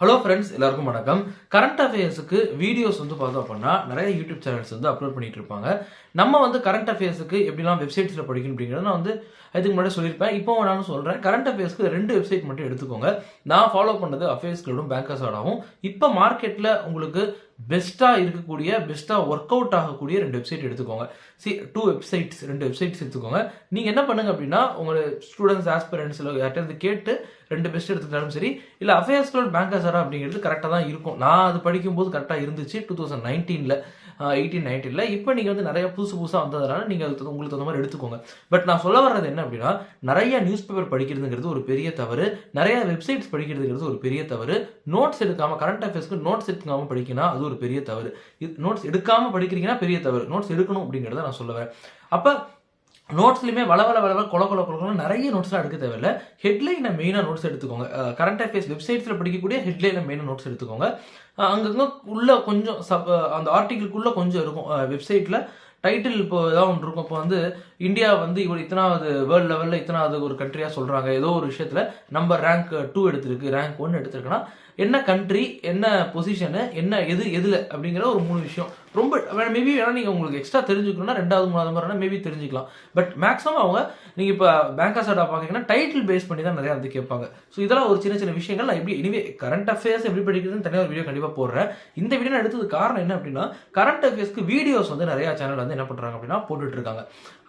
Hello friends, எல்லாருக்கும் வணக்கம். Current அஃபேர்ஸுக்கு videos பார்த்தோம் அப்படின்னா நிறைய யூடியூப் சேனல்ஸ் அப்லோட் பண்ணிட்டு இருப்பாங்க. நம்ம கரண்ட் அஃபேர்ஸுக்கு எப்படிலாம் வெப்சைட்ஸில் படிக்கணும் அப்படிங்கிறத நான் இதுக்கு முன்னாடி சொல்லியிருப்பேன். இப்போ நான் சொல்கிறேன், கரண்ட் அஃபேர்ஸ்க்கு 2 வெப்சைட் மட்டும் எடுத்துக்கோங்க. நான் ஃபாலோ பண்ணது அஃபேர்ஸ் கிளடும் பேங்கர்ஸ் ஆடாவும். இப்போ மார்க்கெட்டில் உங்களுக்கு பெஸ்ட்டாக இருக்கக்கூடிய பெஸ்ட்டாக ஒர்க் அவுட் ஆகக்கூடிய 2 வெப்சைட் எடுத்துக்கோங்க. 2 வெப்சைட்ஸ் எடுத்துக்கோங்க. நீங்கள் என்ன பண்ணுங்க அப்படின்னா, உங்களோட ஸ்டூடெண்ட்ஸ் ஆஸ்பிரன்ஸ் இல்லை யார்கிட்ட கேட்டு 2 பெஸ்ட் எடுத்துக்கிட்டாலும் சரி, இல்லை அஃபேர்ஸ் கிளட் பேங்கர்ஸ் ஆடா அப்படிங்கிறது கரெக்டாக தான் இருக்கும். நான் அது படிக்கும்போது கரெக்டாக இருந்துச்சு 2019ல் 18-19ல். இப்போ நீங்கள் நிறைய புதுசாக வந்ததுனால நீங்கள் உங்களுக்கு தகுந்த மாதிரி எடுத்துக்கோங்க. பட் நான் சொல்ல வர்றது என்ன அப்படின்னா, நிறைய நியூஸ் பேப்பர் படிக்கிறதுங்கிறது ஒரு பெரிய தவறு, நிறைய வெப்சைட்ஸ் படிக்கிறதுங்கிறது ஒரு பெரிய தவறு. நோட்ஸ் எடுக்காமல், கரண்ட் அஃபேர்ஸ்க்கு நோட்ஸ் எடுக்காமல் படிக்கணும், அது ஒரு பெரிய தவறு. நோட்ஸ் எடுக்காமல் படிக்கிறீங்கன்னா பெரிய தவறு. நோட்ஸ் எடுக்கணும் அப்படிங்கிறத நான் சொல்லுவேன். அப்போ நோட்ஸ்லையுமே கொல நிறைய நோட்ஸ்லாம் எடுக்க தேவையில்லை. ஹெட்லைனை மெயினாக நோட்ஸ் எடுத்துக்கோங்க. கரண்ட் அஃபேர்ஸ் வெப்சைட்ஸில் படிக்கக்கூடிய ஹெட்லைனை மெயினாக நோட்ஸ் எடுத்துக்கோங்க. அங்கங்கே உள்ள கொஞ்சம் அந்த ஆர்டிக்கிள்குள்ளே கொஞ்சம் இருக்கும். வெப்சைட்டில் டைட்டில் இப்போ ஏதாவது ஒன்று இருக்கும். இப்போ இந்தியா இவர் இத்தனாவது வேர்ல்டு லெவலில் இத்தனாவது ஒரு கண்ட்ரியாக சொல்கிறாங்க. ஏதோ ஒரு விஷயத்தில் நம்ம ரேங்க் 2 எடுத்திருக்கு, ரேங்க் 1 எடுத்திருக்குன்னா என்ன கண்ட்ரி, என்ன பொசிஷனு, என்ன எதில் அப்படிங்கிற ஒரு 3 விஷயம். ரொம்ப மேபி வேணால் நீங்கள் உங்களுக்கு எக்ஸ்ட்ரா தெரிஞ்சுக்கணும்னா 2வது 3வது முறைனா மேபி தெரிஞ்சுக்கலாம். பட் மேக்ஸிமம் நீங்கள் இப்போ பேங்கர்ஸ் ஆடா பார்க்கீங்கன்னா டைட்டில் பேஸ் பண்ணி தான் நிறையா கேட்பாங்க. ஸோ இதெல்லாம் ஒரு சின்ன விஷயங்கள். நான் எப்படி எனிவே கரண்ட் அஃபேர்ஸ் எப்படி படிக்கிறதுன்னு தனியாக ஒரு வீடியோ கண்டிப்பாக போடுறேன். இந்த வீடியோ நான் எடுத்தது காரணம் என்ன அப்படின்னா, கரண்ட் அஃபேர்ஸ்க்கு வீடியோஸ் நிறையா சேனல் என்ன பண்ணுறாங்க அப்படின்னா போட்டுட்டு இருக்காங்க.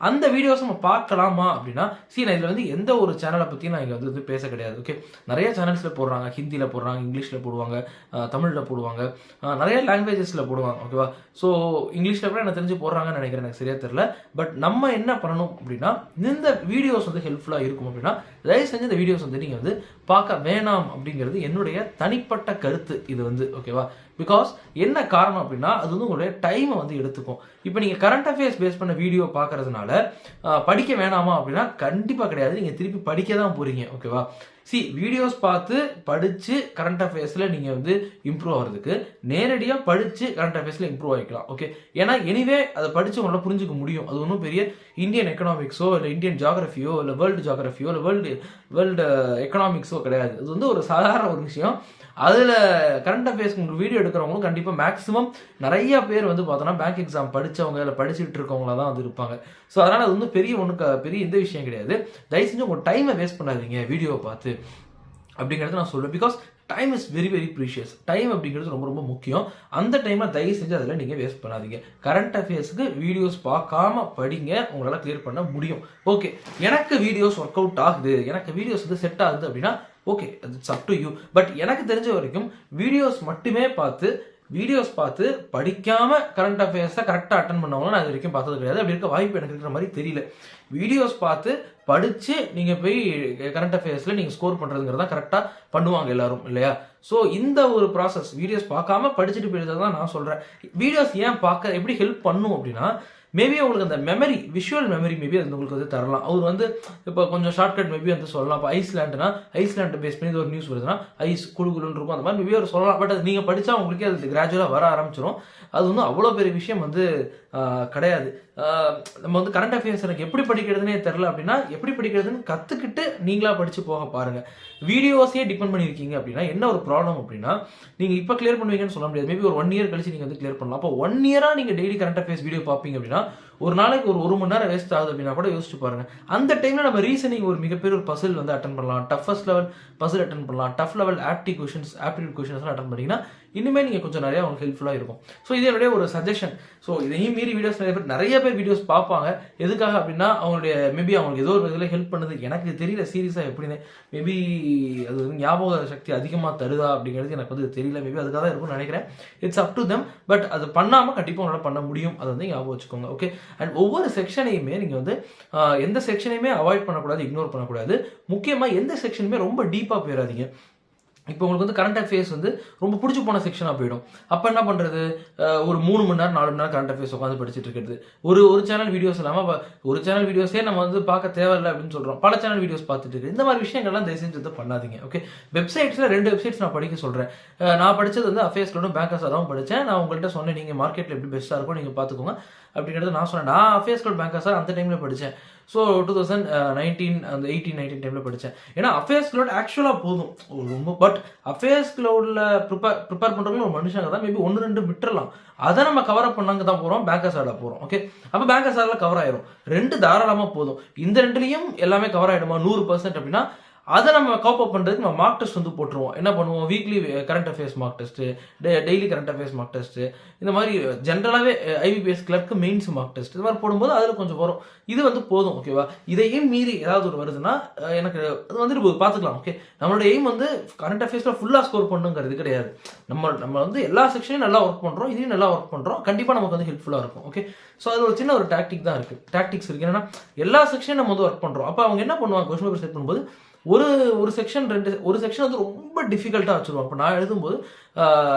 அந்த வீடியோஸ் நம்ம பார்க்கலாமா அப்படின்னா, நான் இதில் எந்த ஒரு சேனலை பற்றியும் நான் இங்கே பேச கிடையாது. ஓகே, நிறைய சேனல்ஸில் போடுறாங்க, ஹிந்தியில் போடுறாங்க, இங்கிலீஷில் போடுவாங்க, தமிழில் போடுவாங்க, நிறைய லாங்குவேஜஸில் போடுவாங்க. ஓகேவா? ஸோ இங்கிலீஷில் கூட எனக்கு தெரிஞ்சு போடுறாங்கன்னு நினைக்கிறேன், எனக்கு சரியா தெரியல. பட் நம்ம என்ன பண்ணணும் அப்படின்னா, இந்த வீடியோஸ் ஹெல்ப்ஃபுல்லாக இருக்கும் அப்படின்னா தயவு செஞ்சு இந்த வீடியோஸ் நீங்கள் பார்க்க வேணாம் அப்படிங்கிறது என்னுடைய தனிப்பட்ட கருத்து. இது ஓகேவா? பிகாஸ் என்ன காரணம் அப்படின்னா, அது உங்களுடைய டைமை எடுத்துக்கும். இப்போ நீங்கள் கரண்ட் அஃபேர்ஸ் பேஸ் பண்ண வீடியோ பார்க்கறதுனால படிக்க வேணாமா அப்படின்னா கண்டிப்பாக கிடையாது. நீங்கள் திருப்பி படிக்க தான் போறீங்க. ஓகேவா? வீடியோஸ் பார்த்து படித்து கரண்ட் அஃபேர்ஸில் நீங்கள் இம்ப்ரூவ் ஆகிறதுக்கு நேரடியாக படித்து கரண்ட் அஃபேர்ஸில் இம்ப்ரூவ் ஆகிக்கலாம். ஓகே, ஏன்னா எனிவே அதை படித்து உங்களால் புரிஞ்சுக்க முடியும். அது ஒன்றும் பெரிய இந்தியன் எக்கனாமிக்ஸோ இல்லை இந்தியன் ஜியாகிரஃபியோ இல்லை வேர்ல்டு ஜியாகிரஃபியோ இல்லை வேர்ல்டு எக்கனாமிக்ஸோ கிடையாது. அது ஒரு சாதாரண ஒரு விஷயம். அதில் கரண்ட் அஃபேர்ஸ் உங்களுக்கு வீடியோ எடுக்கிறவங்களும் கண்டிப்பாக மேக்ஸிமம் நிறைய பேர் பார்த்தோன்னா பேங்க் எக்ஸாம் படித்தவங்க இல்லை படிச்சுட்டு இருக்கவங்களா தான் இருப்பாங்க. ஸோ அதனால் அது பெரிய இந்த விஷயம் கிடையாது. தயவு செஞ்சு உங்கள் டைமை வேஸ்ட் பண்ணாதீங்க வீடியோவை பார்த்து அப்படிங்கிறது நான் சொல்லுவேன். Because time is very very precious. Time அப்படிங்கிறது ரொம்ப ரொம்ப முக்கியம். அந்த டைமில் தயவு செஞ்சு அதில் நீங்கள் வேஸ்ட் பண்ணாதீங்க. கரண்ட் அஃபேர்ஸுக்கு வீடியோஸ் பார்க்காம படிங்க, உங்களால் கிளியர் பண்ண முடியும். ஓகே, எனக்கு வீடியோஸ் ஒர்க் அவுட் ஆகுது, எனக்கு வீடியோஸ் செட் ஆகுது அப்படின்னா okay, it's up to you. But எனக்கு தெரிஞ்ச வரைக்கும் வீடியோஸ் மட்டுமே பார்த்து படிக்காம கரண்ட் அஃபேர்ஸை கரெக்டாக அட்டன் பண்ணவங்களும் நான் இது வரைக்கும் பார்த்தது கிடையாது. அப்படி இருக்க வாய்ப்பு எனக்கு இருக்கிற மாதிரி தெரியல. வீடியோஸ் பார்த்து படித்து நீங்கள் போய் கரண்ட் அஃபேர்ஸில் நீங்கள் ஸ்கோர் பண்ணுறதுங்கிறது தான் கரெக்டாக பண்ணுவாங்க எல்லாரும், இல்லையா? ஸோ இந்த ஒரு ப்ராசஸ் வீடியோஸ் பார்க்காம படிச்சுட்டு போயிடுறது தான் நான் சொல்கிறேன். வீடியோஸ் ஏன் பார்க்க எப்படி ஹெல்ப் பண்ணும் அப்படின்னா, மேபி உங்களுக்கு அந்த மெமரி, விஷுவல் மெமரி மேபி அது உங்களுக்கு தரலாம். அவர் இப்போ கொஞ்சம் ஷார்ட்கட் மேபி சொல்லலாம். இப்போ ஐஸ்லாண்டு பேஸ் பண்ணி ஒரு நியூஸ் வருதுன்னா ஐஸ் குழுன்னு இருக்கும், அந்த மாதிரி மேபி அவர் சொல்லலாம். பட் அது நீங்கள் படித்தா உங்களுக்கே அது கிராஜுவலாக வர ஆரம்பிச்சிடும். அது அவ்வளோ பெரிய விஷயம் கிடையாது. நம்ம கரண்ட் அஃபேர்ஸ் எனக்கு எப்படி படிக்கிறதுனே தெரில அப்படின்னா, எப்படி படிக்கிறதுன்னு கற்றுக்கிட்டு நீங்களா படித்து போக பாருங்கள். வீடியோஸே டிபெண்ட் பண்ணியிருக்கீங்க அப்படின்னா என்ன ஒரு ப்ராப்ளம் அப்படின்னா, நீங்கள் இப்போ கிளியர் பண்ணுவீங்கன்னு சொல்ல முடியாது. மேபி ஒரு 1 இயர் கழிச்சு நீங்கள் கிளியர் பண்ணலாம். அப்போ 1 இயராக நீங்கள் டெய்லி கரண்ட் அஃபேர்ஸ் வீடியோ பார்ப்பீங்க அப்படின்னா ஒரு நாளைக்கு ஒரு மணி நேரம் வேஸ்ட் ஆகுது அப்படின்னா கூட யோசிச்சு பாருங்க. அந்த டைம்ல நம்ம ரீசனிங் ஒரு மிகப்பெரிய ஒரு பசில் அட்டன் பண்ணலாம், டஃபஸ்ட் லெவல் பசில் அட்டன் பண்ணலாம், tough level aptitude questions attend பண்ணீங்கன்னா இனிமேல் நீங்கள் கொஞ்சம் நிறைய உங்களுக்கு ஹெல்ப்ஃபுல்லாக இருக்கும். ஸோ இதனுடைய ஒரு சஜஷன். ஸோ இதையும் மீறி வீடியோஸ் நிறைய பேர் வீடியோஸ் பார்ப்பாங்க. எதுக்காக அப்படின்னா மேபி அவங்களுக்கு ஏதோ ஒரு இதில் ஹெல்ப் பண்ணுது. எனக்கு தெரியல சீரியஸாக எப்படின்னு. மேபி அது ஞாபக சக்தி அதிகமாக தருதா அப்படிங்கிறது எனக்கு தெரியல. மேபி அதுக்காக தான் இருக்கும்னு நினைக்கிறேன். It's up to them. But அது பண்ணாமல் கண்டிப்பாக உங்களால் பண்ண முடியும். அதை ஞாபகம் வச்சுக்கோங்க. ஓகே, அண்ட் ஒவ்வொரு செக்ஷனையுமே நீங்கள் எந்த செக்ஷனையுமே அவாய்ட் பண்ணக்கூடாது, இக்னோர் பண்ணக்கூடாது. முக்கியமாக எந்த செக்ஷனுமே ரொம்ப டீப்பாக போயிடாதீங்க. இப்போ உங்களுக்கு கரண்ட் அஃபேர்ஸ் ரொம்ப பிடிச்சி போன செக்ஷனாக போயிடும். அப்போ என்ன பண்ணுறது? ஒரு 3 மணி நேரம் 4 மணி நேரம் கரண்ட் அஃபேர்ஸ் உட்காந்து படிச்சுட்டு இருக்கிறது. ஒரு சேனல் வீடியோஸ் இல்லாமல் ஒரு சேனல் வீடியோஸே நம்ம பார்க்க தேவையில்லை அப்படின்னு சொல்கிறோம். பல சேனல் வீடியோஸ் பார்த்துட்டு இருக்கு. இந்த மாதிரி விஷயங்கள்லாம் தயவு செஞ்சு பண்ணாதீங்க. ஓகே, வெப்சைட்ஸில் 2 வெப்சைட்ஸ் நான் படிக்க சொல்கிறேன். நான் படித்தது அஃபேர்ஸ் கிளடும் பேங்கர்ஸ் ஆடாவும் படித்தேன். நான் உங்கள்கிட்ட சொன்னேன், நீங்கள் மார்க்கெட்டில் எப்படி பெஸ்ட்டாக இருக்கும் நீங்கள் பார்த்துக்கோங்க அப்படிங்கிறது நான் சொன்னேன். நான் அஃபேர்ஸ் கிளட் பேங்கர்ஸ் அந்த டைமில் படித்தேன். ஸோ 2019 அந்த 18-19 டைமில் படித்தேன். ஏன்னா அஃபேர்ஸ் க்ளவுட் ஆக்சுவலாக போதும் ரொம்ப. பட் அஃபேர்ஸ் க்ளவுடில் ப்ரிப்பேர் பண்ணுறவங்களும் ஒரு மனுஷங்க தான். மேபி 1-2 விட்டுறலாம். அதை நம்ம கவர் அப் பண்ணாங்க தான் போகிறோம், பேங்கர்ஸ் ஆட போகிறோம். ஓகே, அப்போ பேங்கர்ஸ் ஆடில் கவர் ஆயிரும். 2 தாராளமாக போதும். இந்த 2லையும் எல்லாமே கவர் ஆகிடுமா 100% அப்படின்னா அதை நம்ம காப் அப் பண்ணுறதுக்கு நம்ம மார்க் டெஸ்ட் வந்து போட்டுருவோம். என்ன பண்ணுவோம், weekly current affairs mark test, daily current affairs mark test, இந்த மாதிரி ஜென்ரலாகவே IBPS clerk mains mark test இது மாதிரி போடும்போது அதில் கொஞ்சம் வரும். இது வந்து போதும். ஓகேவா, இதையும் மீறி ஏதாவது ஒரு வருதுன்னா எனக்கு அது வந்துட்டு பார்த்துக்கலாம். ஓகே, நம்மளோட எய்ம் வந்து கரண்ட் அஃபேர்ஸில் ஃபுல்லாக ஸ்கோர் பண்ணுங்கிறது கிடையாது. நம்ம வந்து எல்லா செக்ஷனையும் நல்லா ஒர்க் பண்ணுறோம், இதையும் நல்லா ஒர்க் பண்ணுறோம். கண்டிப்பாக நமக்கு வந்து ஹெல்ப்ஃபுல்லாக இருக்கும். ஓகே, ஸோ அது ஒரு சின்ன ஒரு டாக்டிக்ஸ் இருக்குது. என்னன்னா எல்லா செக்ஷனையும் நம்ம வந்து ஒர்க் பண்ணுறோம். அப்போ அவங்க என்ன பண்ணுவாங்க, கொஸ்டின் பேப்பர் செட் பண்ணும்போது ஒரு செக்ஷன் வந்து ரொம்ப டிஃபிகல்ட்டாக வச்சுருவோம். அப்போ நான் எழுதும்போது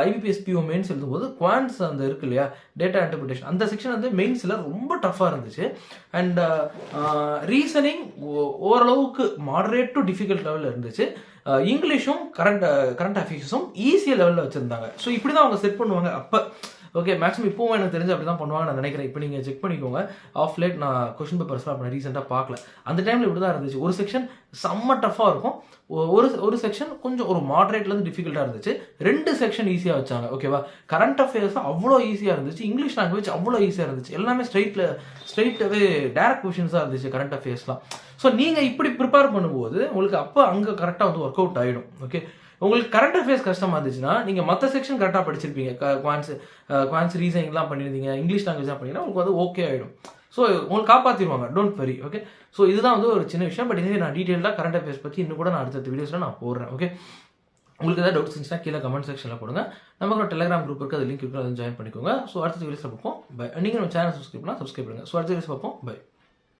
ஐபிபிஎஸ் பிஓ மெயின்ஸ் எழுதும்போது குவான்ஸ் அந்த இருக்கு இல்லையா, டேட்டா இன்டர்பிரிட்டேஷன், அந்த செக்ஷன் வந்து மெயின்ஸில் ரொம்ப டஃப்பாக இருந்துச்சு. அண்ட் ரீசனிங் ஓரளவுக்கு மாடரேட் டு டிஃபிகல்ட் லெவலில் இருந்துச்சு. இங்கிலீஷும் கரண்ட் அஃபேர்ஸும் ஈஸியாக லெவலில் வச்சுருந்தாங்க. ஸோ இப்படி தான் அவங்க செட் பண்ணுவாங்க அப்போ. ஓகே, மேக்ஸிமம் இப்போவும் எனக்கு தெரிஞ்சு அப்படி தான் பண்ணுவாங்க நான் நினைக்கிறேன். இப்போ நீங்கள் செக் பண்ணிக்கோங்க. ஆஃப் லேட் நான் கொஸ்டின் பேப்பர்ஸ்லாம் அப்போ ரீசெண்டாக பார்க்கல. அந்த டைமில் இப்படி தான் இருந்துச்சு. ஒரு செக்ஷன் செம்ம டஃப்பாக இருக்கும், ஒரு செக்ஷன் கொஞ்சம் ஒரு மாடரேட்லேருந்து டிஃபிகல்ட்டாக இருந்துச்சு. 2 செக்ஷன் ஈஸியாக வச்சாங்க. ஓகேவா, கரண்ட் அஃபேர்ஸ் அவ்வளோ ஈஸியாக இருந்துச்சு, இங்கிலீஷ் லாங்குவேஜ் அவ்வளோ ஈஸியாக இருந்துச்சு. எல்லாமே ஸ்ட்ரெயிட்டாகவே டேரக்ட் கொஷின்ஸாக இருந்துச்சு கரண்ட் அஃபேர்ஸ்லாம். ஸோ நீங்கள் இப்படி ப்ரிப்பேர் பண்ணும்போது உங்களுக்கு அப்போ அங்கே கரெக்டாக வந்து ஒர்க் அவுட் ஆகிடும். ஓகே, உங்களுக்கு கரண்ட் அஃபேர்ஸ் கஷ்டமாக இருந்துச்சுன்னா நீங்கள் மற்ற செக்ஷன் கரெக்டாக படிச்சிருப்பீங்க. குவான்ஸ் ரீசனிங்லாம் பண்ணியிருந்தீங்க, இங்கிலீஷ் லாங்குவேஜ்லாம் பண்ணிங்கன்னா உங்களுக்கு வந்து ஓகே ஆகிடும். ஸோ உங்களுக்கு காப்பாற்றிடுவாங்க, டோன்ட் வெரி. ஓகே, ஸோ இதுதான் வந்து ஒரு சின்ன விஷயம். பட் இதே நான் டீட்டெயிலாக கரண்ட் அஃபேர்ஸ் பற்றி இன்னும் கூட நான் அடுத்த வீடியோஸில் நான் போடுறேன். ஓகே, உங்களுக்கு ஏதாவது டவுட்ஸ் இருந்துச்சுன்னா கீழே கமெண்ட் செக்ஷனில் போடுங்க. நமக்கு டெலிகிராம் குரூப் இருக்குது, அது லிங்க் இருக்குது, அதை ஜாயின் பண்ணிக்கோங்க. ஸோ அடுத்த வீடியோஸில் பார்ப்போம். பை. நீங்கள் நம்ம சேனல் சப்ஸ்கிரைப் பண்ணுங்கள். ஸோ அடுத்த வீடியோஸ் பார்ப்போம். பை.